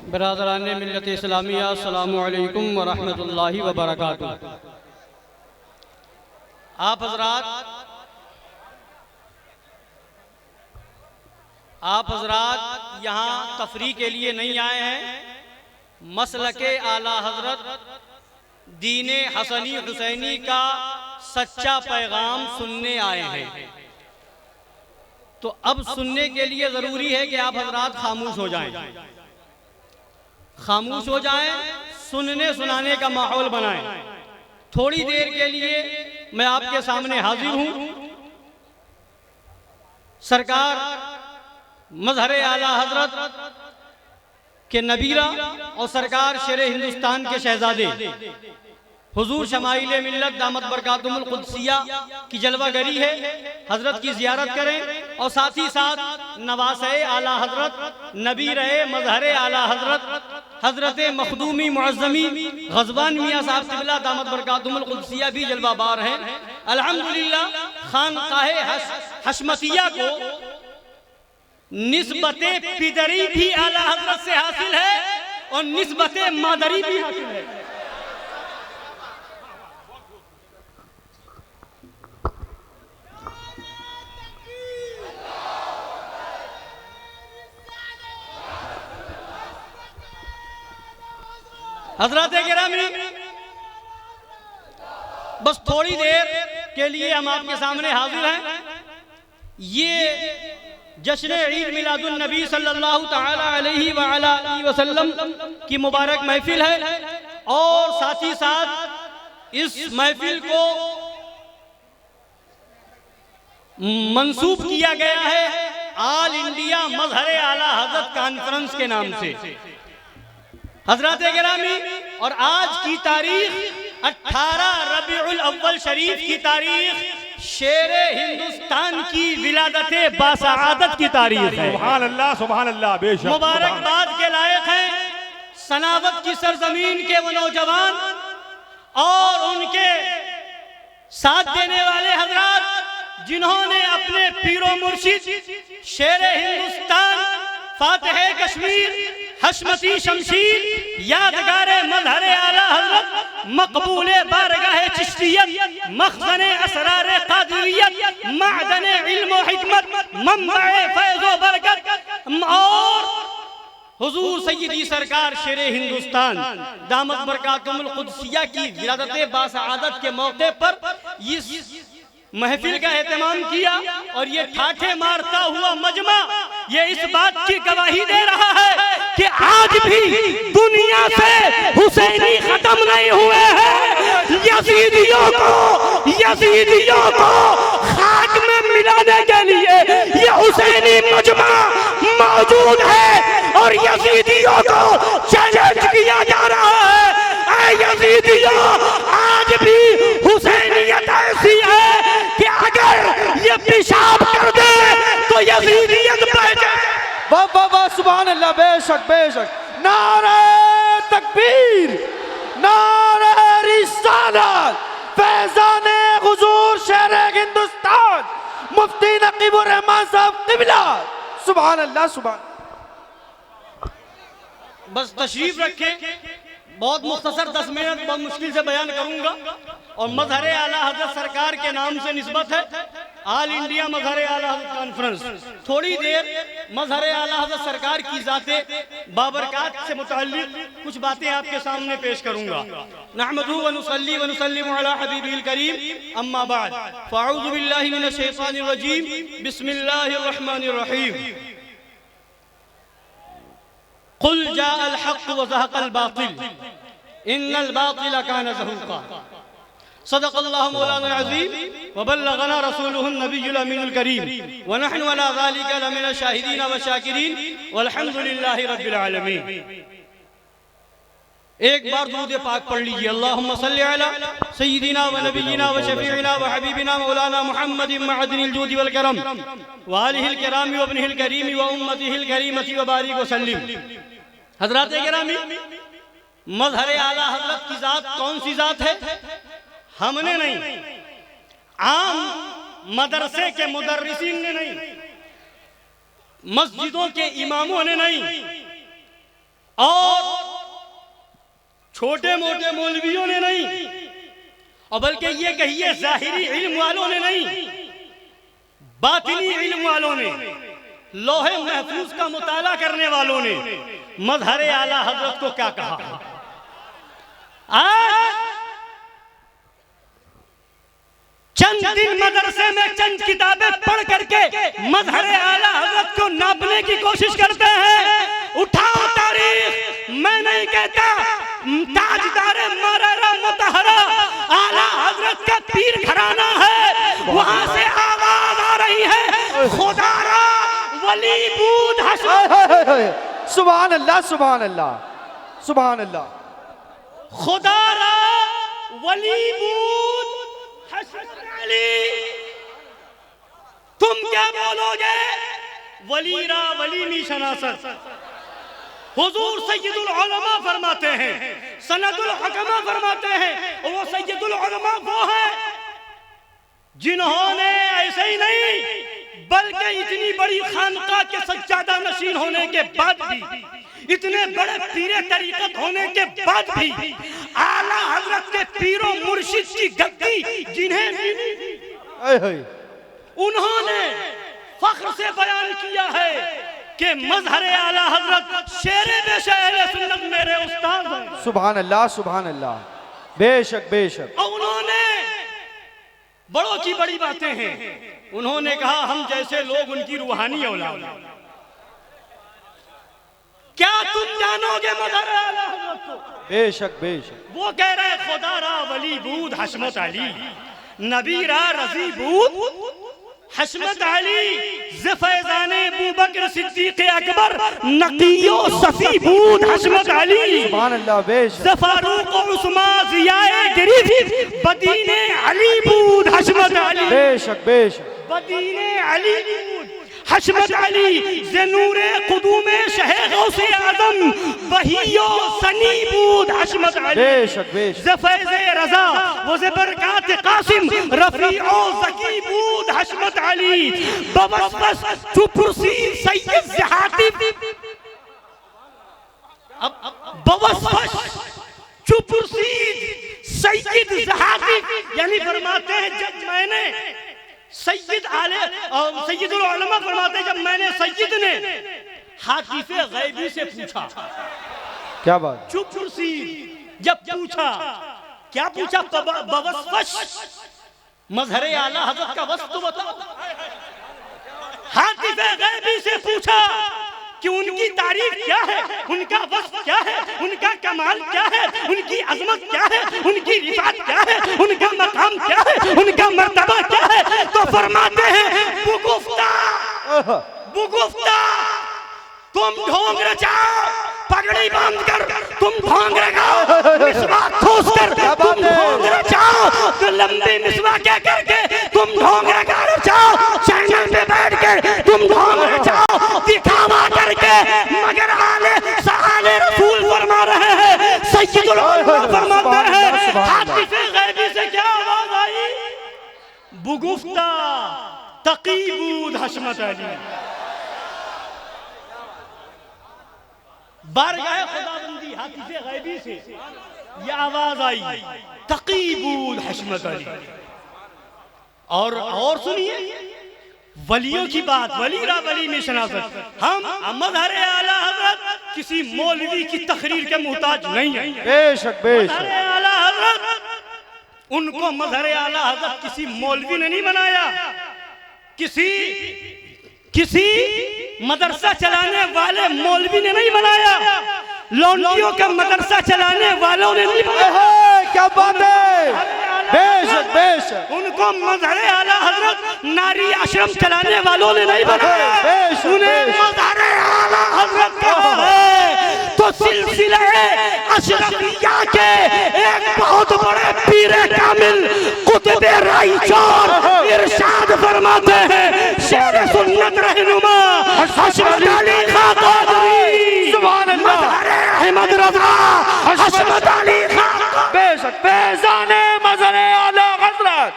बरादरान मिल्लत इस्लामिया अस्सलामु अलैकुम व रहमतुल्लाहि व बरकातुहू। आप हजरात यहाँ तफरीह के लिए नहीं आए हैं, मसलके आला हजरत दीने हसनी हुसैनी का सच्चा पैगाम सुनने आए हैं। तो अब सुनने के लिए ज़रूरी है कि आप हजरात खामोश हो जाएं, खामोश हो जाएं, सुनने सुनाने का माहौल बनाएं। थोड़ी देर के लिए मैं आपके सामने हाजिर हूँ। सरकार मजहरे आला हजरत के नबीरा और सरकार शेरे हिंदुस्तान के शहजादे हुजूर शमाइले मिल्लत दामत बरकातुहुल कुद्सिया की जलवागरी है। हजरत की जियारत करें और साथ ही साथ नवासे आला हजरत नबीर मजहरे आला हजरत हजरत मखदूमी मुअज़्ज़मी ग़ज़वान मियाँ साहब क़िबला दामत बरकातुहुल कुद्सिया भी जलवाबार हैं। अल्हम्दुलिल्लाह खानकाहे हशमतिया को निस्बते पिदरी भी आला हजरत से हासिल है और निस्बते मादरी भी हासिल है। हजरत गिरामी, बस थोड़ी देर के लिए हम आपके सामने हाजिर हैं। ये जश्न ईद मिलादुन नबी सल्लल्लाहु तआला अलैहि व अला आलिहि वसल्लम की मुबारक महफिल है और साथ ही साथ इस महफिल को मंसूब किया गया है ऑल इंडिया मजहरे आला हजरत कॉन्फ्रेंस के नाम से। हजरत गिरामी, और आज की तारीख 18 रबीउल अव्वल शरीफ की तारीख शेरे हिंदुस्तान की विलादत बासआदत की तारीख है। सुभान अल्लाह, सुभान अल्लाह, बेशक मुबारकबाद के लायक हैं सनावत की सरजमीन के वो नौजवान और उनके साथ देने वाले हजरात जिन्होंने अपने पीरो मुर्शिद शेरे हिंदुस्तान फातिह कश्मीर हशमती शमशीर यादगार मजहरे आला हजरत मकबूल बारगाह चिश्तियत मखज़न असरार क़ादिरियत मादन इल्म व हिकमत मंबअ फैज़ व बरकत और हुजूर सय्यदी सरकार शेरे हिंदुस्तान दामत बरकातुहुल कुद्सिया की विलादत बासआदत के मौके पर इस महफिल का एहतमाम किया और ये ठाठे मारता हुआ मजमा ये इस बात की गवाही दे रहा है कि आज भी दुनिया से हुसैनी खत्म नहीं हुए हैं। यजीदियों को खाक में मिलाने के लिए ये हुसैनी मजमा मौजूद है और यजीदियों को चैलेंज किया जा रहा है। ऐ यजीदियों, आज भी हुसैनियत ऐसी है कि अगर ये पेशाब कर दे तो यजीदियत बह जाए। वाह वाह वाह, सुभान अल्लाह, बेशक बेशक। नारे तकबीर, नारे रिसालत, फैज़ाने हुजूर शेरे हिंदुस्तान मुफ्ती नकीबुर रहमान साहब क़िबला। सुभान अल्लाह, सुभान। बस तशरीफ रखें, बहुत मुख्तसर 10 मिनट बहुत मुश्किल से बयान करूंगा और मजहरे आला हजरत सरकार के नाम से निस्बत है ऑल इंडिया मजहरे आला हजरत कॉन्फ्रेंस। थोड़ी देर मजहरे आला हजरत सरकार की ज़ाते बाबरकात से मुताल्लिक़ कुछ बातें आपके सामने पेश करूंगा। नहमदुहु व नुसल्ली व नुसल्लिमु अला हबीबिल करीम, अम्मा बाद, फ़अऊज़ु बिल्लाहि मिनश शैतानिर रजीम, बिस्मिल्लाहिर रहमानिर रहीम। कुल जाअल हक़्क़ु व ज़हक़ल बातिल इन्नल बातिल कान ज़हूक़ा। सदक़ल्लाहु मौलाना अज़ीम व बल्लगना रसूलुहुन नबियुल अमीनुल करीम व नहनु अला ज़ालिका लमिन शाहिदीन व शाकिरीन वल्हम्दुलिल्लाहि रब्बिल आलमीन। एक बार दुरूद पाक पढ़ लीजिए। अल्लाहुम्मा सल्लि अला सय्यिदिना व नबिय्यिना व शफीइना व हबीबिना मौलाना मुहम्मदिन मअदिनिल जूदि वल करम व आलिहिल किरामी व इब्निहिल करीमी व उम्मतिहिल करीमति व बारिक व सल्लिम। हजरात गिरामी, मजहरे आला हजरत की जात कौन सी जात है? हमने नहीं, आम मदरसे के मुदर्रिसीन ने नहीं, मस्जिदों के इमामों ने नहीं और छोटे मोटे मौलवियों ने नहीं, और बल्कि ये कहिए जाहिरी इल्म वालों ने नहीं, बातिनी इल्म वालों ने, लोहे महफूज का मुताला करने वालों ने मजहर आला हजरत को क्या कहा। आज चंद दिन मदरसे में चंद किताबें पढ़ करके मजहर आला हजरत को नापने की कोशिश करते हैं। उठाओ तारीख, मैं नहीं कहता, ताजदार मररा मुतहरा आला हजरत का पीर घराना है, वहां से आवाज आ रही है, खुदारा वली बूद हसन। सुभान अल्लाह, सुभान अल्लाह, सुभान अल्लाह। खुदारा वली बूद हसन अली। तुम क्या बोलोगे? वलीरा वली निशनासत। हुजूर सैयदुल उलमा फरमाते हैं, सनदुल हुकमा फरमाते हैं, और वो सैयदुल उलमा वो है जिन्होंने ऐसे ही नहीं बल्कि इतनी बड़ी खानका के सज्जादा नशीन होने के बाद भी, इतने बड़े पीरे तरीकत होने के बाद भी आला हजरत के पीरों मुर्शिद की गद्दी जिन्हें मिली थी, उन्होंने फख्र से बयान किया है कि मजहर आला हजरत शेरे बेशे अहले सुन्नत मेरे उस्ताद हैं। सुभान अल्लाह, सुभान अल्लाह, बेशक बेशक। और उन्होंने बड़ों की बड़ी बातें हैं, उन्होंने कहा हम जैसे लोग उनकी रूहानी औलाद। क्या तुम जानोगे मजहर आला हजरत को? बेशक बेशक। वो कह रहे खुदारा वली बूद हशमत अली, नबीरा रजी बूद हशमत अली, ज़फ़ैज़ाने अबू बकर सिद्दीक़ अकबर, नक़ियो सफ़ी बूद हशमत अली, सुभान अल्लाह, बेशक। ज़फ़ारूक़ उस्मान ज़ियाए गिरिफ़, बदीने अली बूद हशमत अली, बेशक बेशक। बदीने अली बूद हशमत अली, ज़नूरे क़ुदूमे शहे गौसे आज़म, बहियो सनी बूद हशमत अली, बेशक बेशक। ज़फ़ैज़े रज़ा व ज़बरकात क़ासिम, रफ़ीओ ज़की बूद हशमत अली, बवस्वस चुपुरसी सैयद ज़हातिब, बवस्वस चुपुरसी सैयद ज़हातिब, यानी फरमाते हैं जब मैंने सैयद आले सैयदुल उलमा फरमाते हैं जब मैंने सैयद ने हातिफे गैबी से पूछा, क्या बात। चुप कुर्सी जब पूछा, क्या पूछा? बवस्वश, मजहर आला हजरत का वस्तु बताओ। हातिफे गैबी से पूछा कि उनकी तारीफ क्या है, उनका वस्फ क्या है, उनका कमाल क्या है, उनकी अजमत क्या है, उनकी रिफात क्या है, उनका मकाम क्या है, उनका मर्तबा क्या है। तो फरमाते हैं बुगुफ्ता, बुगुफ्ता, तुम ढोंग रचाओ, पगड़ी बांधकर तुम ढोंग रचाओ, मिसवाक ठोसकर तुम ढोंग रचाओ, तो लंबी मिसवाक क्या करके तुम ढोंग रचाओ, चैनल पे बैठ के तुम ढोंग रचाओ, दिखावा करके, मगर आले सहाले रसूल फरमा रहे हैं, सैयदुल उलमा फरमाते हैं, हातिफे गैबी से क्या आवाज आई? बुगुफ्ता तकीबूद हशमत अली। बारगाह खुदाबंदी हातिफे गैबी से ये आवाज आई, तकीबूद हशमत अली। और सुनिए वलियों की बात, वलीरा वली में शनासत। हम मजहर आला हजरत किसी मौलवी की तकरीर के मुहताज नहीं है। बेशक बेशक। मजहर आला हजरत, उनको मजहर आला हजरत किसी मौलवी ने नहीं बनाया, किसी मदरसा चलाने वाले मौलवी ने नहीं बनाया, लौंडियों का मदरसा चलाने वालों ने नहीं बनाया। क्या बात है, बेशक बेशक। उनको मजहर आला हजरत नारी आश्रम चलाने वालों ने नहीं बनाया, उन्हें मजहर आला हजरत कहा है तो सिलसिले अशरफिया के एक बहुत बड़े पीरे कामिल कुतुबे राइचौर इरशाद फरमाते हैं, शेर सुन्नत रहनुमा हशमत अली खां कादरी, सुभान अल्लाह, अहमद रजा हशमत अली खां। बेशक, फैज़ाने मजहर आला हजरत,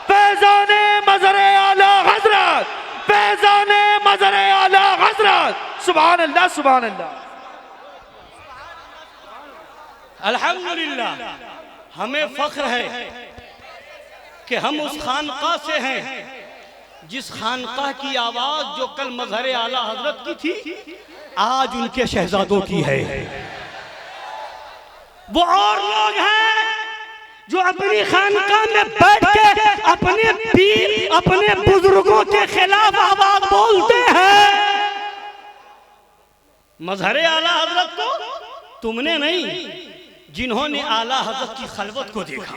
फैज़ाने मजहर आला हजरत, फैज़ाने मजहर आला हजरत, सुभान अल्लाह, सुभान अल्लाह। अल्हम्दुलिल्लाह हमें फख्र है कि हम उस खानका से हैं जिस खानका की आवाज जो कल मजहर आला हजरत की थी आज उनके शहजादों की है। वो और लोग हैं जो अपनी खानका में बैठ के अपने पीर अपने बुजुर्गों के खिलाफ आवाज बोलते हैं। मजहर आला हजरत को तुमने नहीं, जिन्होंने आला हजरत की खलवत को देखा,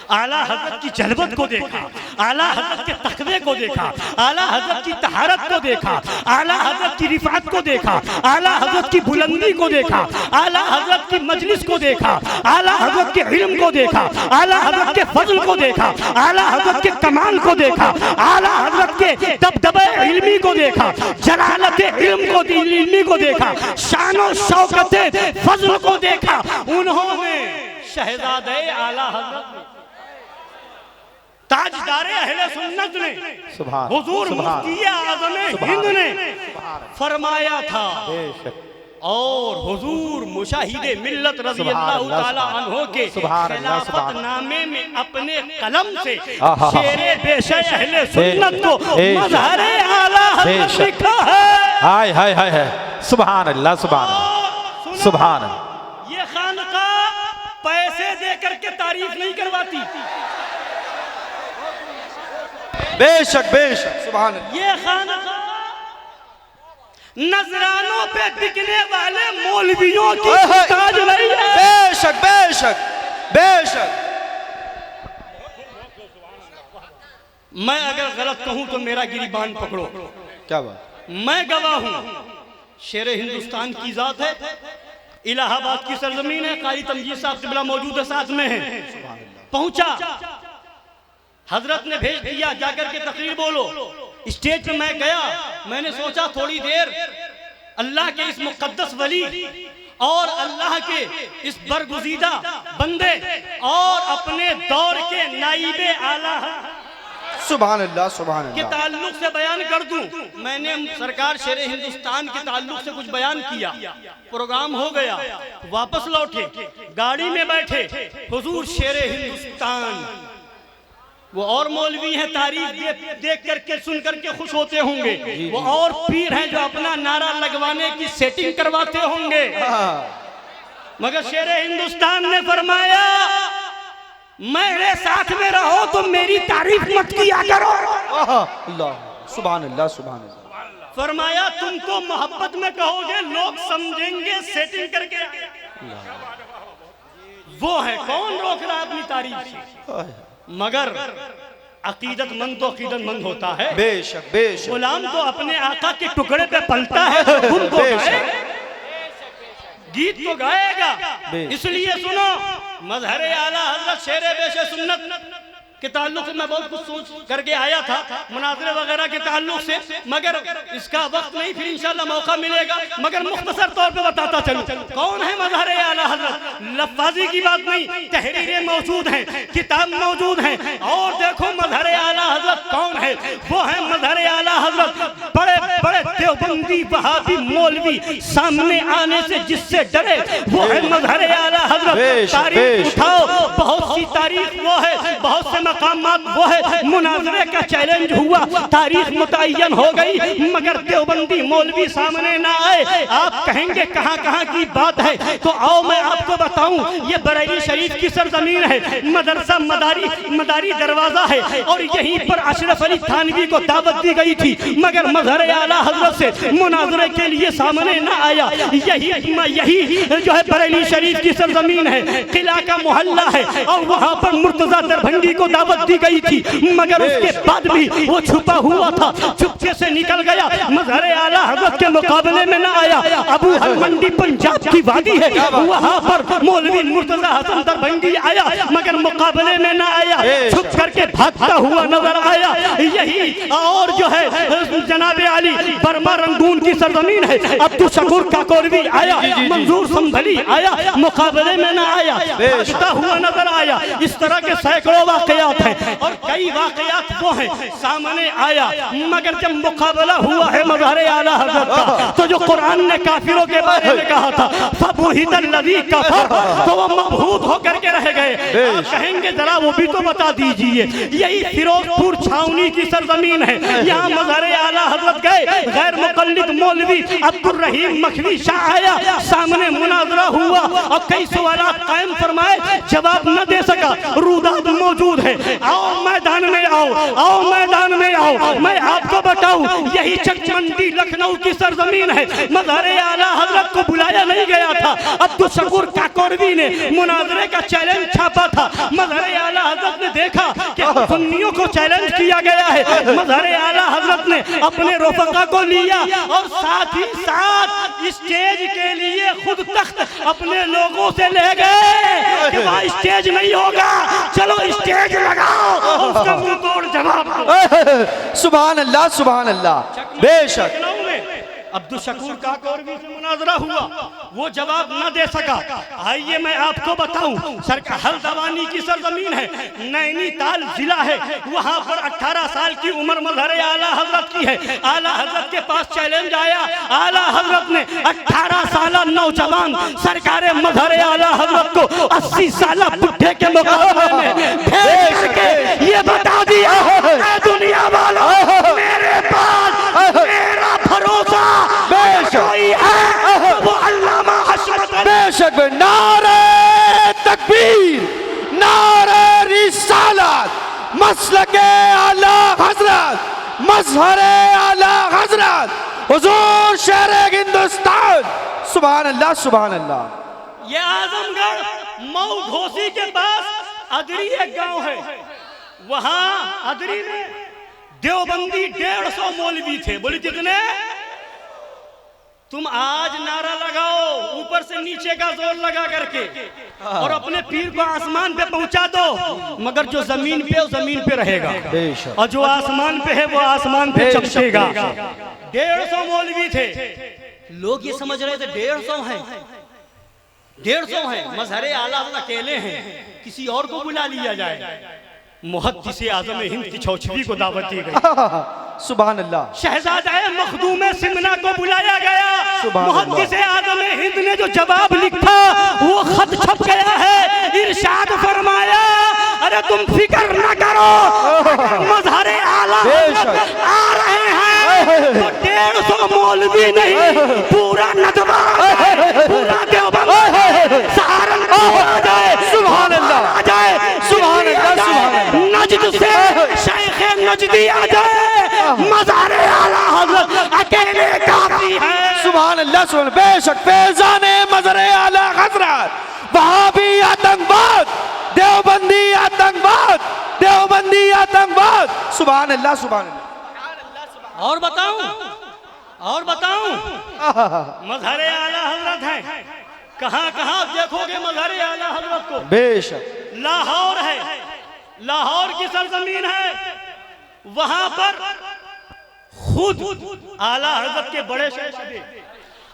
आला हजरत की जलवत को देखा, आला हजरत के तकवे को देखा, आला हजरत की तहारत को देखा, आला हजरत की रिफात को देखा, आला हजरत की बुलंदी को देखा, आला हजरत की मजलिस को देखा, आला हजरत के इल्म को देखा, आला हजरत के फजल को देखा, आला हजरत के कमाल को देखा, आला हजरत के दबदबे इल्मी को देखा, जलालत इल्मी को देखा, शानो शौकत फजल को देखा। उन्होंने शहजादे आला हजरत ताजदारे अहले सुन्नत ने हुजूर मुफ्ती आज़म हिंद ने फरमाया था और हुजूर मुशाहिदे मिल्लत रज़ी अल्लाह ताला अन्हो के खिलाफत नामे में अपने कलम से शेरे पेशे अहले सुन्नत को मज़हरे आला हज़रत लिखा है। हाय हाय हाय हाय, सुभान अल्लाह सुभान अल्लाह सुभान अल्लाह। ये खानका पैसे देकर के तारीफ नहीं करवाती, बेशक बेशक सुभान अल्लाह। ये खानका नजरानों पे बिकने वाले मौलवियों की ताज नहीं है। बेशक बेशक बेशक। मैं अगर गलत कहूं तो मेरा गिरीबान पकड़ो। क्या बात? मैं गवाह हूं, शेर हिंदुस्तान की जात है, इलाहाबाद की सरजमीन है, कारी तमजीद साहब किबला मौजूद है, साथ में है। पहुंचा, हजरत ने भेज दिया जाकर के तकरीर बोलो। स्टेज पे मैं गया, मैंने सोचा थोड़ी देर अल्लाह के इस मुकद्दस वली और अल्लाह के इस बरगुज़ीदा बंदे और अपने दौर के नाइबे आला सुभान अल्लाह सुभान के अल्लाह ताल्लुक से बयान कर दूं। मैंने सरकार शेर हिंदुस्तान के ताल्लुक से कुछ बयान किया, प्रोग्राम हो गया, वापस लौटे, गाड़ी में बैठे, हुजूर शेर हिंदुस्तान, वो और मौलवी हैं तारीफ देख करके सुन करके खुश होते होंगे, वो और पीर हैं जो अपना नारा लगवाने की सेटिंग करवाते होंगे, मगर शेर हिंदुस्तान ने फरमाया मेरे साथ में रहो तो मेरी तारीफ मत किया करो। अल्लाह सुभान अल्लाह सुभान अल्लाह। फरमाया तुम तो मोहब्बत में कहोगे, लोग समझेंगे सेटिंग करके। वो है कौन रोक रहा अपनी तारीफ से, मगर अकीदतमंद तो अकीदतमंद होता है। बेशक बेशक। गुलाम तो अपने आका के टुकड़े पे पलता है, धुन तो गाए, गीत तो गाएगा। इसलिए सुनो, मजहरे आला हजरत शेरे बेशे सुन्नत के ताल्लुक से मैं बहुत कुछ सोच करके आया था, मुनाज़रे वगैरह के ताल्लुक से, मगर इसका वक्त नहीं, फिर इंशाल्लाह मौका मिलेगा। मगर मुख्तसर तौर पे बताता चलूं कौन है मजहरे आला हजरत। लफ्ज़ी की बात नहीं, तहरीरें मौजूद हैं, किताब मौजूद हैं। और देखो मजहरे आला हजरत कौन है, वो है मजहरे आला हजरत बड़े बड़े देवबंदी वहाबी मौलवी सामने आने से जिससे डरे, वो है मजहरे आला हजरत। तारीख उठाओ, बहुत सी तारीख वो है, बहुत से मकामात वो है। मुनाजरे का चैलेंज हुआ, तारीख मुतय्यन हो गई, मगर देवबंदी मौलवी सामने ना आए। आप कहेंगे कहां कहां की बात है, तो आओ मैं आपको बताऊं, ये बरेली शरीफ की सरजमीन है, मदरसा मदारी दरवाजा है, और यहीं पर अशरफ अली थानवी को दावत दी गई थी, मगर मजहर आला हजरत से मुनाजरे के लिए सामने ना आया। यही जो है बरेली शरीफ की सरजमीन है, किला का मोहल्ला है, और वहां पर मुर्तजा दरभंगी को दावत दी गई थी, मगर उसके बाद भी वो छुपा हुआ था, चुपके से निकल गया, मजहर आला हजरत के मुकाबले में ना आया। अबू हल मंडी पंजाब की वादी है, वहां पर मौलवी मुर्तजा हसन दरभंगी आया, मगर मुकाबले में ना आया, छुप करके भागता हुआ नजर आया। यही और जो है जनाबे अली बर्मा रंगून की सरजमीन है, अब्दुल शकूर काकोरवी आया, मंजूर संभली आया, मुकाबले में ना आया, भागता हुआ नजर आया। इस तरह के सैकड़ों वाकयात हैं, और कई वाकयात वो हैं सामने आया, मगर जब मुकाबला हुआ है मजहर आला हजरत का, तो जो कुरान ने काफिरों के बारे में कहा था, फबुहित बुहितल्लज़ी कफ़र, तो वो मबहूत होकर के रह गए। आप कहेंगे जरा वो भी तो बता दीजिए। यही फिरोजपुर छावनी की सरजमीन है, यहाँ मज़हर आला हजरत गए, गैर मुक़ल्लिद मौलवी अब्दुल रहीम मखवी शाह आया, सामने मुनाजरा हुआ और कई सवालात कायम फरमाए, जवाब न दे सका। रूदाद मौजूद है, आओ मैदान में आओ, आओ मैदान में आओ, मैं आपको बताऊं यही चकमंडी लखनऊ की सरजमीन है। मज़हर आला हजरत को बुलाया नहीं गया था, अब्दुल शकूर काकोरवी ने मुनाजरे का चैलेंज छापा था। मज़हर आला हजरत ने देखा कि सुन्नियों को चैलेंज किया गया है, मज़हर आला हजरत ने अपने रफ़क़ा को लिया और साथ ही साथ स्टेज के लिए खुद तख्त अपने लोगों से ले गए कि वहाँ स्टेज नहीं होगा, चलो स्टेज लगाओ और उसका मुंह तोड़ जवाब दो। सुभान अल्लाह, सुभान अल्लाह। बेशक अब्दुल शकूर काकोरवी से मुनाजरा हुआ, वो जवाब न दे सका। आइए मैं आपको बताऊं, सरकार हल्द्वानी की सरजमीन है, नैनीताल जिला है, वहां पर 18 साल की उम्र मज़हर आला हजरत की है। आला हजरत के पास चैलेंज आया, आला हजरत ने 18 साल नौजवान सरकार मज़हर आला हजरत को 80 साल बुढ़े के मुकाबले में भेज करके ये बता दिया, दुनिया वालों मेरे पास मेरा भरोसा कोई है, वो अल्लामा हशमत। बेशक नारे तकबीर, नारे रिसालत, मसलके आला हजरत, मज़हर आला हजरत, हुजूर शेर हिंदुस्तान। सुभान अल्लाह, सुभान अल्लाह। ये आजमगढ़ मऊ घोसी के पास अदरी एक गांव है, वहां अदरी में देवबंदी 150 मौलवी थे। बोली कितने? तुम आज नारा लगाओ ऊपर से नीचे का जोर लगा करके और अपने पीर को आसमान पे पहुंचा दो, मगर जो जमीन पे वो जमीन पे रहेगा और जो आसमान पे है वो आसमान पे चमकेगा। 150 मौलवी थे, लोग ये समझ रहे थे 150 हैं, 150 हैं, मज़हर आला अकेले हैं, किसी और को बुला लिया जाए। मुहद्दिस आज़म हिंद की छौछवी को दावत दी गई। सुभान अल्लाह। शहजादा मखदूम सिमना को बुलाया गया। मुहद्दिस आज़म हिंद ने जो जवाब लिखा वो खत छप गया है। इरशाद फरमाया, अरे तुम फिक्र न करो, मज़हर आला आ रहे हैं तो 150 मौलवी नहीं, पूरा नदवा पूरा देवबंद सहारनपुर आ जाए। सुभान अल्लाह आ जाए, सुभान अल्लाह, सुभान अल्लाह। नजद से शेख नजदी आ जाए, मज़हर आला हजरत अकेले काफी है। सुभान अल्लाह, सुभान। बेशक फैज़ाने मज़हर आला हजरत, वहाबी आतंकवाद, देवबंदी आतंकवाद, देवबंदी आतंकवाद। सुभान अल्लाह, सुभान अल्लाह। और बताऊं, और बताऊं, मज़हर आला हजरत है, कहां कहां देखोगे मज़हर आला हजरत को। बेशक लाहौर है, लाहौर की सरजमीन है, वहां पर खुद आला हजरत के बड़े शहज़ादे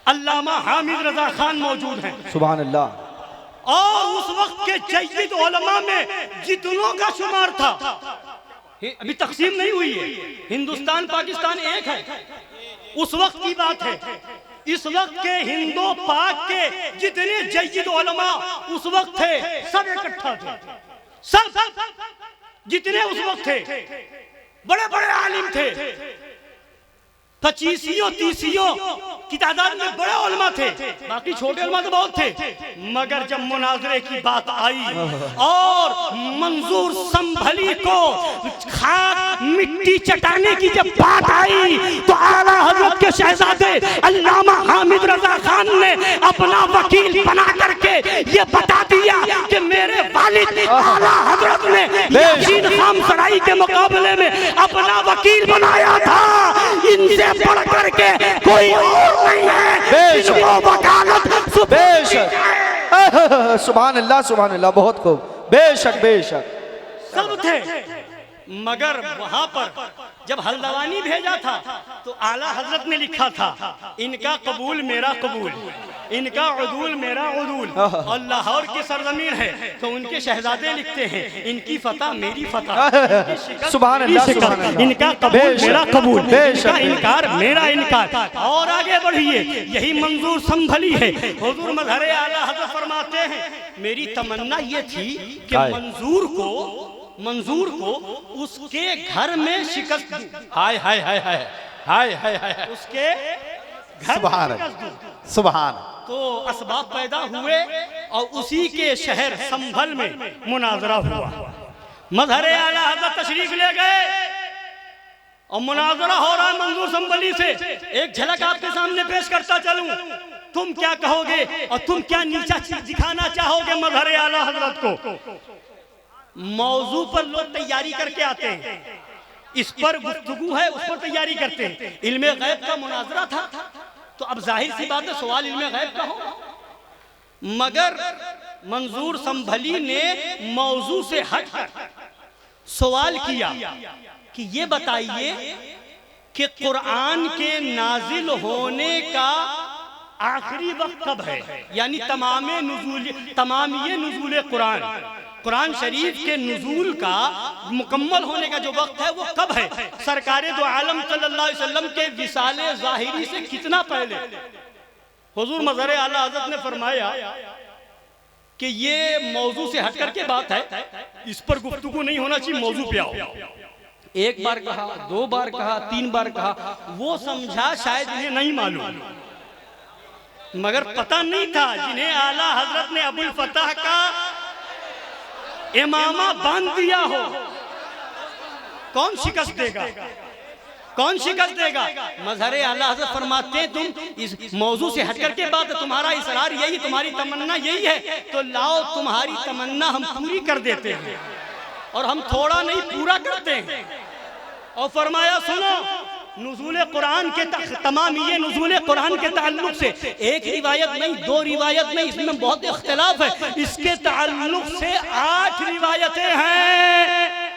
अल्लामा हामिद रजा खान मौजूद हैं। सुभान अल्लाह। और उस वक्त के जय्यद उलमा में जितनों का शुमार था, अभी तकसीम नहीं हुई है, हिंदुस्तान पाकिस्तान एक है, उस वक्त की बात है। इस वक्त के हिंदो पाक के जितने जय्यद उलमा उस वक्त थे सब इकट्ठा थे, सब जितने उस वक्त थे बड़े बड़े आलिम थे, 25 30 की तादाद में बड़े उलमा थे, बाकी छोटे उलमा तो बहुत थे। मगर जब मुनाजरे की बात आई और मंजूर संभली को खाक मिट्टी चटाने की जब बात आई तो आला हजरत के शहजादे अल्लामा हामिद रजा खान ने अपना वकील बना करके ये बता दिया कि मेरे वालिद आला हजरत ने यासीन खान सराई के मुकाबले में अपना वकील बनाया था, इनसे बढ़ करके कोई और नहीं है जिसको वकालत। बेशक सुभान अल्लाह, सुभान अल्लाह। बहुत खूब। बेशक बेशक सब थे मगर वहां पर जब हल्द्वानी भेजा था तो आला हजरत ने लिखा था, इनका कबूल मेरा कबूल, इनका उदूल मेरा उदूल। और लाहौर की सरजमीन है तो उनके शहजादे लिखते हैं, इनकी फतह मेरी फतह, सुभान अल्लाह, सुभान अल्लाह। इनका कबूल मेरा कबूल, बेशक, इनका इनकार मेरा इनकार। और आगे बढ़िए, यही मंजूर संभली है। हुजूर मजहर आला हजरत फरमाते हैं, मेरी तमन्ना ये थी कि मंजूर को उसके घर में शिकस्त दूं। हाय हाय हाय हाय हाय हाय हाय, उसके घर सुभान में शिकस्त दूं। सुभान। तो असबाब पैदा हुए और उसी के शहर संभल में मुनाजरा हुआ। मजहर आला हजरत तशरीफ ले गए और मुनाजरा हो रहा है मंजूर संभली से। एक झलक आपके सामने पेश करता चलूं, तुम क्या कहोगे और तुम क्या नीचा दिखाना चाहोगे मजहर आला हजरत को। मौजू पर लोग तैयारी करके आते हैं, इस पर गुफ्तगू है, उस पर तैयारी करते हैं। इल्मे गैब का मुनाजरा था तो अब जाहिर सी बात है सवाल इल्मे गैब का हो। मगर मंजूर संभली ने मौजू से हटकर सवाल किया कि ये बताइए कि कुरान के नाजिल होने का आखिरी वक्त कब है, यानी तमामी नुज़ूल कुरान शरीफ के नुज़ूल का मुकम्मल होने का जो वक्त है वो कब है। सरकारे दो आलम सल्लल्लाहु अलैहि वसल्लम के विसाले ज़ाहिरी से कितना पहले। हुजूर मज़हर आला हज़रत ने फरमाया कि ये मौजू से हटकर के बात है, इस पर गुफ्तगू नहीं होना चाहिए, मौजू पे आओ। एक बार कहा, दो बार कहा, तीन बार कहा, वो समझा शायद इन्हें नहीं मालूम, मगर पता नहीं था जिन्हें आला हजरत ने अबुल फतह का इमामा बांध दिया हो, कौन शिकस्त देगा, कौन शिकस्त देगा। मजहर आला हजरत फरमाते हैं, तुम इस मौजू से हटकर के बात है, तुम्हारा इसरार यही, तुम्हारी तमन्ना यही है, तो लाओ तुम्हारी तमन्ना हम पूरी कर देते हैं। और हम थोड़ा नहीं पूरा करते हैं। और फरमाया सुनो, नुज़ूल कुरान के तमाम ये नुज़ूल कुरान के ताल्लुक से एक रिवायत नहीं, दो रिवायत नहीं, इसमें बहुत इख्तिलाफ है। इसके ताल्लुक से 8 रिवायतें हैं।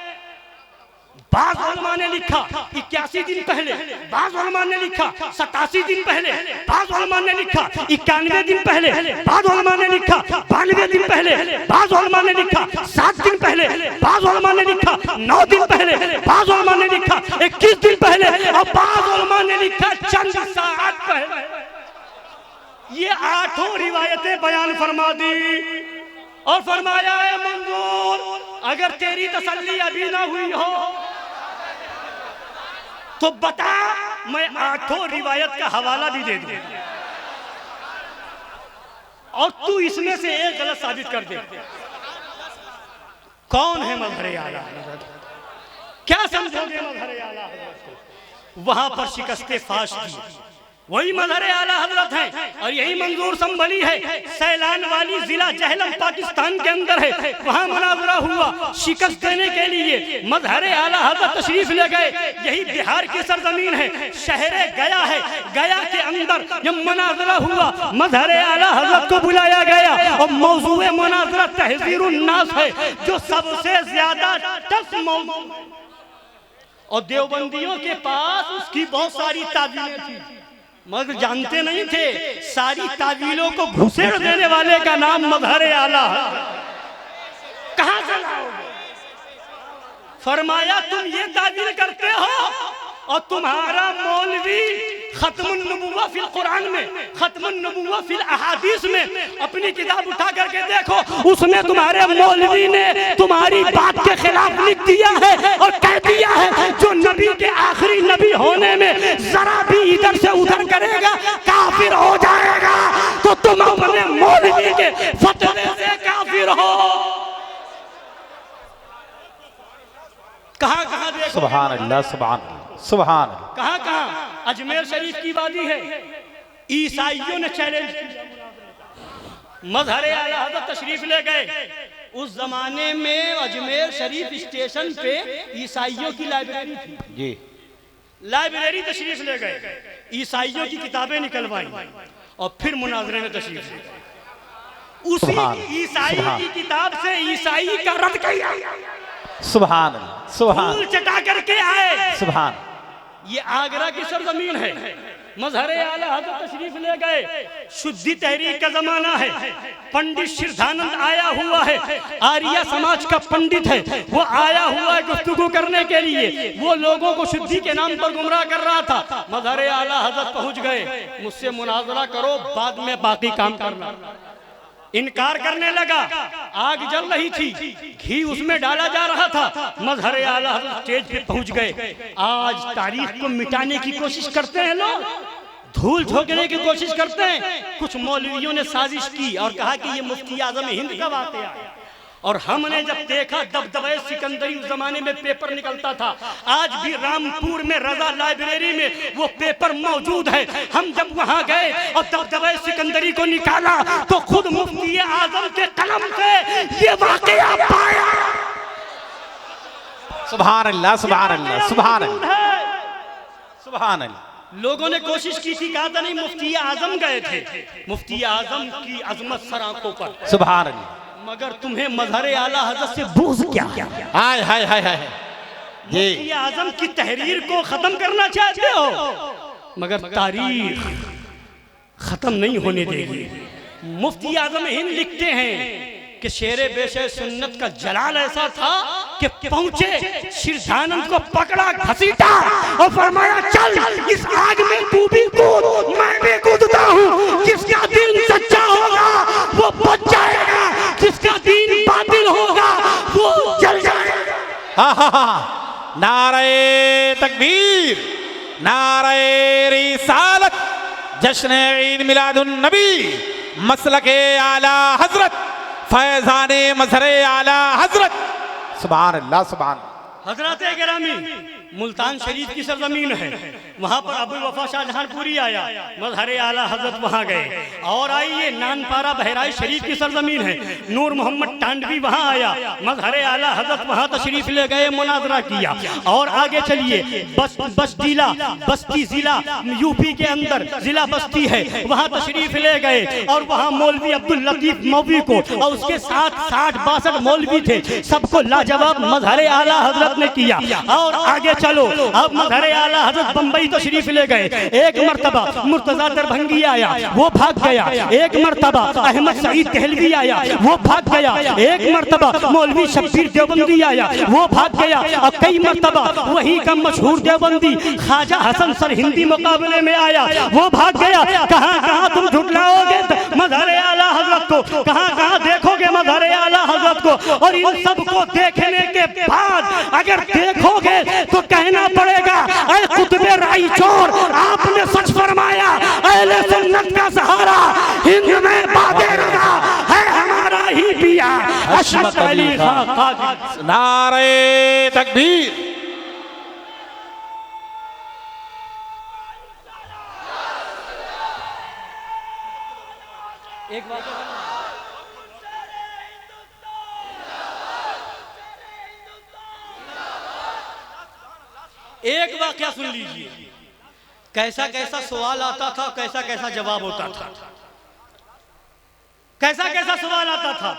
बाज़ उलमा ने लिखा 81 दिन पहले, बाज़ उलमा ने लिखा 87 दिन पहले, बाज़ उलमा ने लिखा 91 दिन पहले, बाज़ उलमा ने लिखा 92 दिन पहले, बाज़ उलमा ने लिखा 7 दिन पहले, बाज़ उलमा ने लिखा 9 दिन पहले, बाज़ उलमा ने लिखा 21 दिन पहले और बाज़ उलमा ने लिखा चंद सात पहले। ये 8 रिवायतें बयान फरमा दी और फरमाया है मंजूर, अगर तेरी तसल्ली अभी ना हुई हो तो बता, मैं 8 रिवायत का हवाला भी दे दूं और तू इसमें से एक गलत साबित कर दे। कौन है मजहर आला हज़रत? क्या समझोगे मजहर आला हज़रत को? वहां पर शिकस्ते फाश की वही मजहर आला हजरत हैं और यही मंजूर संभली है। सैलान वाली जिला जहलम पाकिस्तान के अंदर है, वहां मुनाजरा हुआ। शिकस्त देने के लिए मजहर आला हजरत तशरीफ ले गए। यही बिहार की सरजमीन है, शहर गया है। गया के अंदर जब मुनाजरा हुआ, मजहर आला हजरत को बुलाया गया और मौजूए मुनाजरा तहज़ीरुन नास है, जो सबसे ज्यादा टफ मौजू। और देवबंदियों के पास उसकी बहुत सारी तावीलें थी, मगर जानते नहीं थे सारी तावीलों को घुसेड़ देने वाले का नाम मजहर आला है। कहां से लाओगे? फरमाया तुम ये तावील करते हो और तुम्हारा मौलवी खत्मुन नबुव्वा फिल कुरान में, खत्मुन नबुव्वा फिल अहादीस में अपनी किताब उठा करके देखो, उसमें तुम्हारे मौलवी ने तुम्हारी बात के खिलाफ लिख दिया है और कह दिया है जो नबी के आखिरी नबी होने में जरा भी इधर से उधर करेगा काफिर हो जाएगा। तो तुम अपने मौलवी के फतवे से काफिर हो। कहां कहां देखो, सुभान अल्लाह, सुभान सुभान। कहां कहां अजमेर शरीफ की वादी है, ईसाइयों ने चैलेंज किया। मजहर आला हज़रत तशरीफ ले गए। उस जमाने में अजमेर शरीफ स्टेशन पे ईसाइयों की लाइब्रेरी थी जी। लाइब्रेरी तशरीफ ले गए, ईसाइयों की किताबें निकलवाई और फिर मुनाजरे में तशरीफ ले गए। उसी ईसाई की किताब से ईसाई का रद्द किया। सुभान अल्लाह, सुभान धूल चटा करके आए। सुभान। ये आगरा की सरजमीन है, मजहरे आला हजरत तशरीफ ले गए। शुद्धि तहरीक का जमाना है, पंडित शिरधानंद आया हुआ है, आर्या समाज का पंडित है, वो आया हुआ है गुफ्तगू करने के लिए। वो लोगों को शुद्धि के नाम पर गुमराह कर रहा था। मजहरे आला हजरत पहुंच गए, मुझसे मुनाजरा करो, बाद में बाकी काम करना। इनकार करने लगा। आग जल रही थी, घी उसमें डाला जा रहा था। मजहरे आला हजरत स्टेज पे पहुंच गए। आज तारीख को मिटाने की कोशिश करते हैं लोग, धूल झोंकने की कोशिश करते हैं। कुछ मौलवियों ने साजिश की और कहा कि ये मुफ्ती आजम हिंद का वाक़या है। और हमने जब देखा दबदबे सिकंदरी उस जमाने में पेपर निकलता था, आज भी रामपुर में रजा लाइब्रेरी में वो पेपर मौजूद है। हम जब वहां गए और दबदबे सिकंदरी को निकाला तो खुद मुफ्ती आजम के कलम से ये वाकया पाया। सुभान अल्लाह, सुभान अल्लाह, सुभान अल्लाह, सुभान अल्लाह। लोगों ने कोशिश की थी, कहा था नहीं मुफ्ती आजम गए थे, मुफ्ती आजम की अजमत सर आंखों पर। सुभान अल्लाह। मगर तुम्हें मजहरे आला हजरत से बुग़्ज़ क्या? हाय हाय हाय हाय। मुफ्ती आजम की तहरीर को खत्म करना चाहते हो, मगर तारीख खत्म नहीं होने देगी। मुफ्ती आजम हिंद लिखते हैं कि शेरे बेशे सुन्नत का जलाल ऐसा था कि पहुंचे, शिरधानंद को पकड़ा, घसीटा और फरमाया चल इस आग में तू भी कूद, मैं भी कूदता हूँ। जिसका दिल सच्चा होगा वो बच जाएगा, जिसका दीन बातिल होगा वो जल जाएगा। नारे तकबीर, नारे रिसालत, जश्न ईद मिलादुन नबी, मसलके आला हजरत, फैजाने मजहरे आला हजरत। सुभान अल्लाह, सुभान। हजरत गिरामी मुल्तान शरीफ की सरजमीन है, वहाँ पर अबुल वफा शाहजहानपुरी आया, मजहरे आला हजरत वहाँ गए। और आइए नानपारा बहराइच शरीफ की सरजमीन है, नूर मोहम्मद टांडवी वहाँ आया, मजहरे आला हजरत वहाँ तशरीफ ले गए, मुनाजरा किया। और आगे चलिए बस्ती जिला यूपी के अंदर जिला बस्ती है, वहाँ तशरीफ ले गए और वहाँ मौलवी अब्दुल लतीफ मौलवी को और उसके साथ 60-62 मौलवी थे, सबको लाजवाब मजहरे आला हजरत ने किया। और आगे चलो, अब मजहरे आला हजरत बंबई तो शरीफ ले गए। एक मर्तबा मुर्तजा दरभंगी आया, वो भाग गया। एक मर्तबा अहमद सईद दहलवी आया, वो भाग गया। एक मर्तबा मौलवी शब्बीर देवबंदी आया, वो भाग गया। और कई मर्तबा वही का मशहूर देवबंदी ख्वाजा हसन सर हिंदी मुकाबले में आया, वो भाग गया। कहाँ कहाँ तुम झुटलाओगे मजहरे आला हजरत को, कहाँ कहाँ देखोगे मजहरे आला हजरत को। और इन सब को देखने के बाद अगर देखोगे तो कहना पड़ेगा ऐ कुतुबे राई चोर, आपने सच फरमाया, अहले सुन्नत का सहारा हिंद में बादे रहा है हमारा ही पिया अशरफ अली खान। नारे तकबीर। एक बात एक वाकया सुन लीजिए, कैसा कैसा सवाल आता था, कैसा कैसा जवाब होता था, कैसा कैसा सवाल आता था।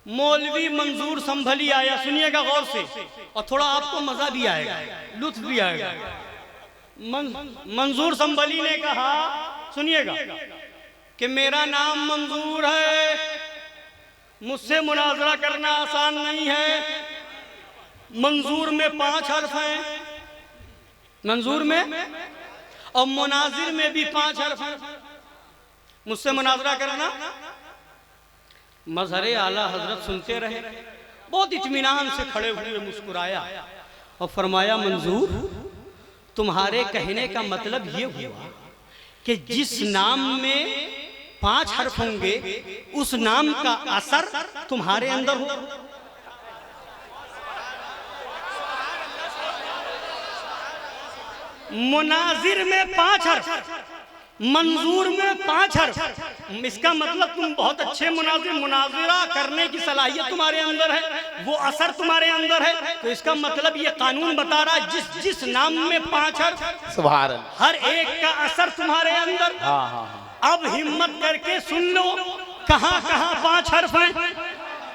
मौलवी मंजूर संभली आया, सुनिएगा गौर से और थोड़ा आपको मजा भी आएगा, लुत्फ भी आएगा। मंजूर संभली ने कहा, सुनिएगा, कि मेरा नाम मंजूर है, मुझसे मुनाजरा करना आसान नहीं है। मंजूर में 5 हर्फ हैं, मंजूर में, और मुनाजिर में भी 5 हर्फ हैं, मुझसे मुनाजरा करना। मजहरे आला हजरत सुनते रहे, बहुत इत्मीनान से खड़े हुए, मुस्कुराया और फरमाया, मंजूर तुम्हारे कहने का मतलब ये हुआ कि जिस नाम में 5 हर्फ होंगे उस नाम का असर तुम्हारे अंदर हो। मुनाजिर में 5 हर्फ, मंजूर में 5 हर्फ, इसका मतलब तुम बहुत अच्छे मुनाजिर, मुनाजिरा करने की सलाहियत तुम्हारे अंदर है, वो असर तुम्हारे अंदर है। तो इसका मतलब ये कानून बता रहा है जिस जिस नाम में 5 हर्फ, सुभान अल्लाह, हर एक का असर तुम्हारे अंदर। अब हिम्मत करके सुन लो, कहाँ कहाँ 5 हर्फ हैं।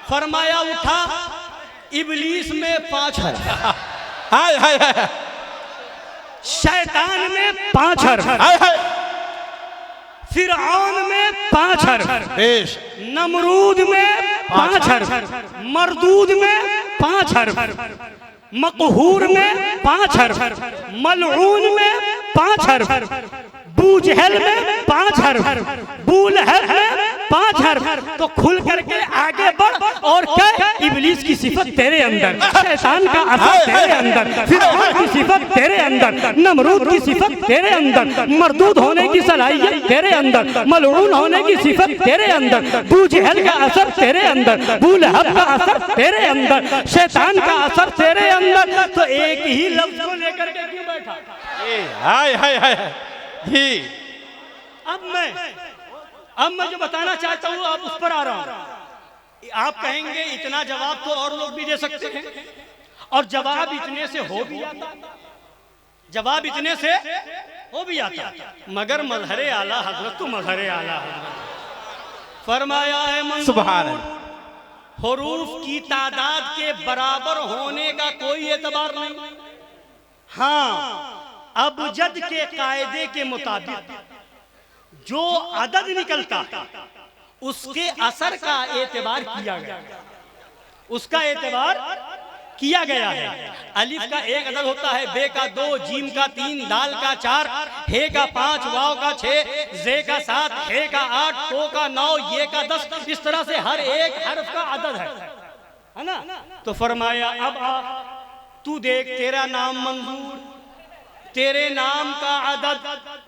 फरमाया, उठा इबलीस में 5 हर्फ, हाय हाय हाय शैतान में 5 हर्फ, हाय हाय फिरऔन में 5 हर्फ, पेश नमरूद में 5 हर्फ, मरदूद में 5 हर्फ, मकहूर में 5 हर्फ, मलऊन में 5 हर्फ, बूजहल में 5 हर्फ, बूलहल में 5 हर्फ। तो खुल करके आगे बढ़ और कह इबलीस की सिफत तेरे अंदर, शैतान का असर तेरे अंदर, फिरऔन की सिफत तेरे अंदर, नमरूद की सिफत तेरे अंदर, मरदूद होने की सलाहियत तेरे अंदर, मलऊन होने की सिफत तेरे अंदर, बूजहल का असर तेरे अंदर, बूलहल का असर तेरे अंदर, शैतान का असर तेरे अंदर। तो एक ही लफ्ज को लेकर के क्यों बैठा? हाय हाय हाय जी। अब मैं जो बताना चाहता हूँ आप उस पर आ रहा हूँ। आप कहेंगे इतना जवाब तो और लोग भी दे सकते हैं, और जवाब इतने से हो भी आता, जवाब इतने से हो भी आता, मगर मजहरे आला हजरत तो मजहरे आला हजरत फरमाया है मंजूर, सुभान अल्लाह। हुरूफ की तादाद के बराबर होने का कोई एतबार नहीं। हाँ, अबजद के कायदे के मुताबिक जो अदद निकलता उसके असर का एतबार किया गया, उसका एतबार किया गया है। अलिफ का 1 अदद होता है, बे का 2, जीम का 3, दाल का 4, हे का 5, वाव का 6, जे का 7, हे का 8, तो का 9, ये का 10। इस तरह से हर एक हर्फ का अदद है ना। तो फरमाया अब तू देख, तेरा नाम मंजूर, तेरे नाम का अदद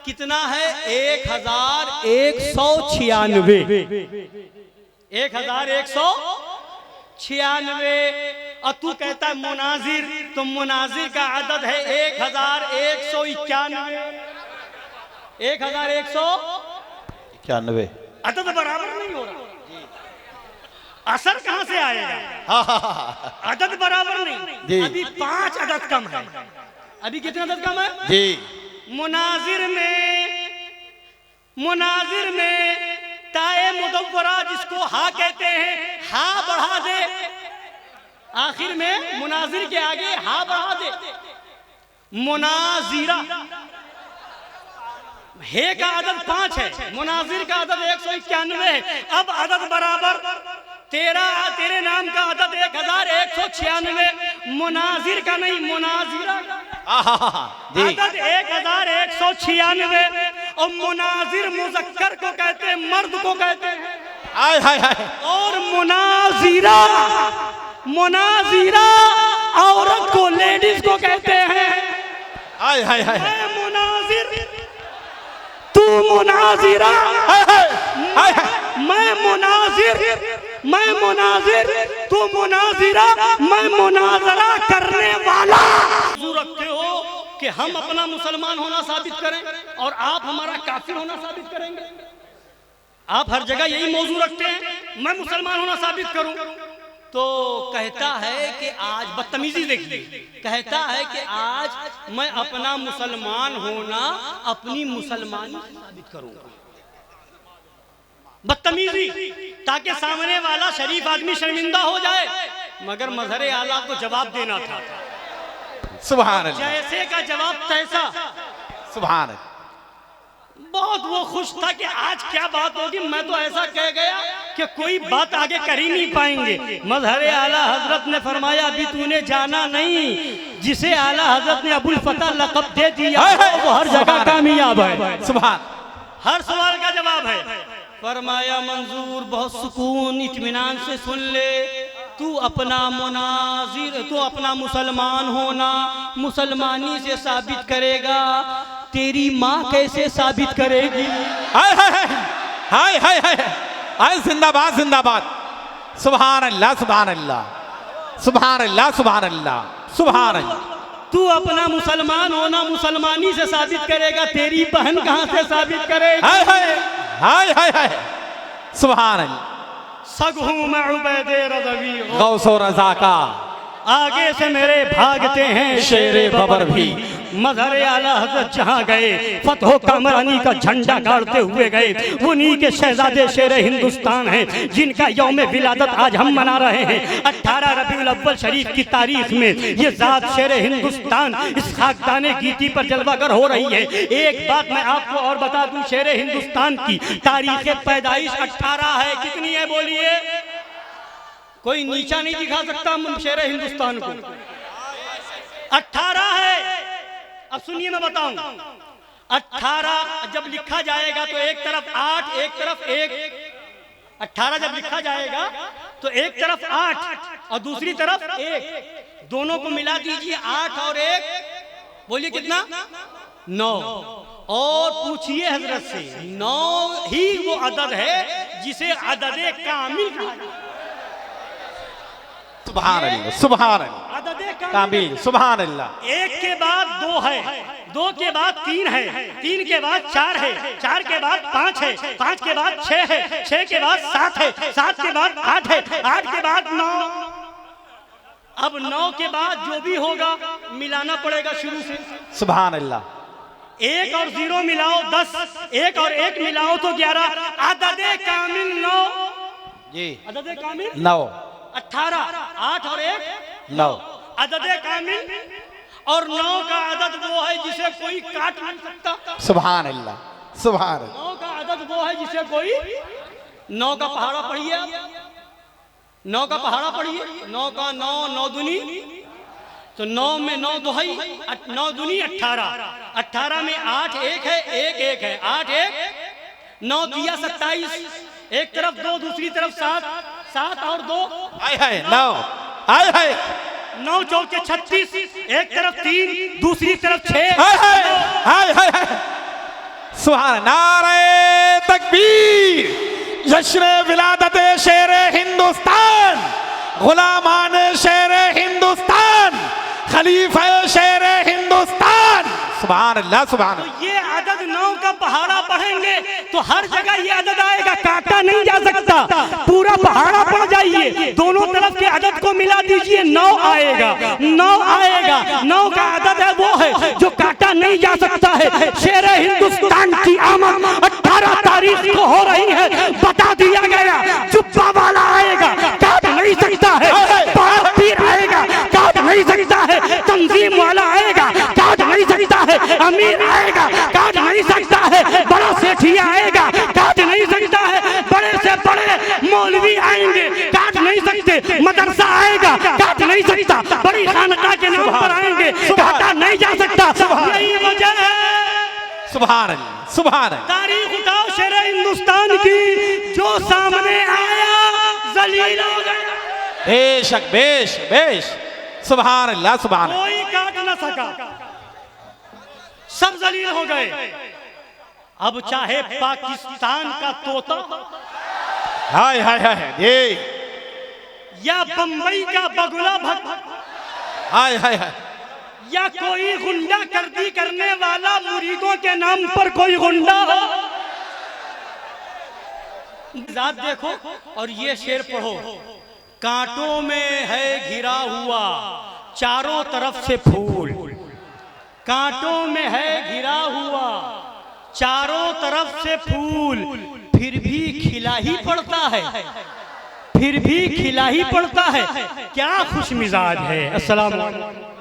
कितना है? 1196, 1196। और तू कहता है मुनाजिर, तो मुनाजिर का अदद है 1191, 91। अदद बराबर नहीं हो रहा, असर कहां से आएगा? अदद बराबर नहीं। अभी 5 अदद कम है। अभी कितना अदद कम है जी? मुनाजिर में ताए मुदव्वरा जिसको हा कहते हैं, हा बढ़ा दे, आखिर में मुनाजिर के आगे हा बढ़ा दे, मुनाजिरा। हे का अदद 5 है, मुनाजिर का अदद 191 है। अब अदद बराबर तेरे नाम का अदद 1196, मुनाजिर का नहीं, मुनाजिरा का अदद 1196। और मुनाजिर मुजक्कर को कहते हैं, मर्द को कहते हैं। हाय हाय हाय। और मुनाजिरा औरत को, लेडीज को कहते हैं। हाय हाय हाय। मैं मुनाजिर, तू मुनाजिरा, हाय हाय। मैं मुनाजिर, तू मुनाजिरा, मैं मुनाजरा करने वाला। रखते हो कि हम अपना मुसलमान होना साबित करें और आप हमारा काफिर होना साबित करेंगे। आप हर जगह यही मौजू रखते हैं, मैं मुसलमान होना साबित करूं। तो कहता है कि आज बदतमीजी देखिए, कहता है कि आज मैं अपना मुसलमान होना अपनी मुसलमानी साबित करूंगा। बदतमीजी, ताकि सामने वाला शरीफ आदमी शर्मिंदा हो जाए। मगर मजहरे आला को जवाब देना था, सुभान अल्लाह, जैसे का जवाब तैसा। सुभान अल्लाह। बहुत वो खुश था कि आज क्या बात होगी। मैं तो ऐसा कह गया कि कोई बात आगे कर ही नहीं पाएंगे। मजहरे आला हजरत ने फरमाया, अभी तूने जाना नहीं, जिसे आला हजरत ने अबुल फतह लक़ब दे दिया वो हर जगह कामयाब है। सुभान। हर सवाल का जवाब है। फरमाया मंजूर, बहुत सुकून इत्मीनान से सुन ले, तू अपना मुनाजिर, तू अपना मुसलमान होना मुसलमानी से साबित करेगा, तेरी माँ कैसे साबित करेगी? हाय हाय हाय हाय हाय हाय हाय। जिंदाबाद जिंदाबाद। सुभान अल्लाह सुभान अल्लाह सुभान अल्लाह सुभान अल्लाह सुभान अल्लाह। तू अपना मुसलमान होना मुसलमानी से साबित करेगा, तेरी बहन कहाँ से साबित करेगी? हाय हाय हाय हाय हाय। सुभान अल्लाह। सगहू में उबैदे रज़वी गौसो रज़ा का आगे से मेरे भागते हैं शेरे बबर भी। मज़हर आला हज़रत जहाँ गए फतह कामरानी का झंडा गाड़ते हुए गए। उन्हीं के शहजादे शेर हिंदुस्तान हैं जिनका यौम विलादत आज हम मना रहे हैं। 18 रबीउल अव्वल शरीफ की तारीख में ये ज़ात शेर हिंदुस्तान इस खाकदाने गीती पर जलवागर हो रही है। एक बात मैं आपको और बता दूं, शेर हिंदुस्तान की तारीख पैदाइश 18 है। कितनी है बोलिए? कोई नीचा नहीं दिखा सकता शेर हिंदुस्तान को। 18 है। अब सुनिए मैं बताऊं, 18 जब लिखा जाएगा तो एक तरफ 8 एक तरफ 1। 18 जब लिखा जाएगा तो एक तरफ 8 और दूसरी तरफ 1, दोनों को मिला दीजिए 8 और 1, बोलिए कितना? 9। और पूछिए हजरत से, 9 ही वो अदद है जिसे अददे कामिल कहा जाता है। सुभान अल्लाह, सुभान अल्लाह, अददे कामिल, सुभान अल्लाह। 1 के बाद 2 है, 2 के बाद 3 है, 3 के बाद 4 है, 4 के बाद 5 है, 5 के बाद 6 है, 6 के बाद 7 है, 7 के बाद 8 है, 8 के बाद 9। अब 9 के बाद जो भी होगा मिलाना पड़ेगा शुरू से। सुभान अल्लाह। 1 और 0 मिलाओ 10, 1 और 1 मिलाओ तो 11। अददे कामिल 9 जी, अददे कामिल 9। 18, 8 और 1 9। अददे कामिल। और 9 का अदद वो है जिसे कोई काट नहीं सकता। सुभान अल्लाह, सुभान अल्लाह। 9 का अदद वो है जिसे कोई 9 का पहाड़ा पढ़िए, 9 का पहाड़ा पढ़िए। 9 का 9, 9 दूनी तो 9 में 9 दोहई, 9 दूनी 18। 18 में 8 1 है, 1 1 है, 8 1 9 दिया 27। एक तरफ 2 दूसरी तरफ 7, 7 और 2 हाय हाय 9, हाय हाय 9 चौके 36। एक तरफ 3 दूसरी तरफ 6, हाय हाय हाय हाय हाय। सुभान, नारे तकबीर, जश्न विलादत शेर हिंदुस्तान, गुलामान शेर हिंदुस्तान, खलीफा शेर हिंदुस्तान। सुभान अल्लाह, सुभान अल्लाह। तो ये अदद 9 का पहाड़ा पढ़ेंगे तो हर जगह ये अदद आएगा, काटा नहीं जा सकता। पूरा पहाड़ा पढ़ जाइए, दोनों तरफ के अदद को मिला दीजिए, 9 आएगा, 9 आएगा। 9 का अदद है वो है जो काटा नहीं जा सकता है। शेर हिंदुस्तान की आमद 18 तारीख को हो रही है, बता दिया गया। जुब्बा वाला आएगा, काट नहीं सकता है। बड़ा पीर आएगा, काट नहीं सकता है। तंजीम वाला आएगा, काट नहीं सकता है। अमीर आएगा, काट नहीं सकता है। बड़ा सेठिया आएगा, काट नहीं सकता है। बड़े से बड़े मौलवी आएंगे, काट नहीं सकते। मदरसा आएगा, काट नहीं सकता। बड़ी खानका के नाम पर आएंगे, काटा नहीं जा सकता। यही वजह है। सुभान अल्लाह, सुभान अल्लाह। तारीख उठाओ शेर हिंदुस्तान की, जो सामने आया जलील हो गया। बेशक, बेश बेश। सुभान अल्लाह, सुभान अल्लाह। कोई काट न सका, सब जलील हो गए। अब चाहे पाकिस्तान का तोता हाय हाय हाय ये, या बंबई का बगुला भक्त, हाय हाय हाय, या कोई गुंडागर्दी करने वाला मुरीदों के नाम पर कोई गुंडा हो, जात देखो और ये शेर पढ़ो। कांटों में है घिरा हुआ चारों तरफ से फूल, कांटों में है घिरा हुआ चारों तरफ से फूल, फिर भी खिला ही पड़ता है, फिर भी खिला ही पड़ता है। क्या खुश मिजाज है। अस्सलाम वालेकुम।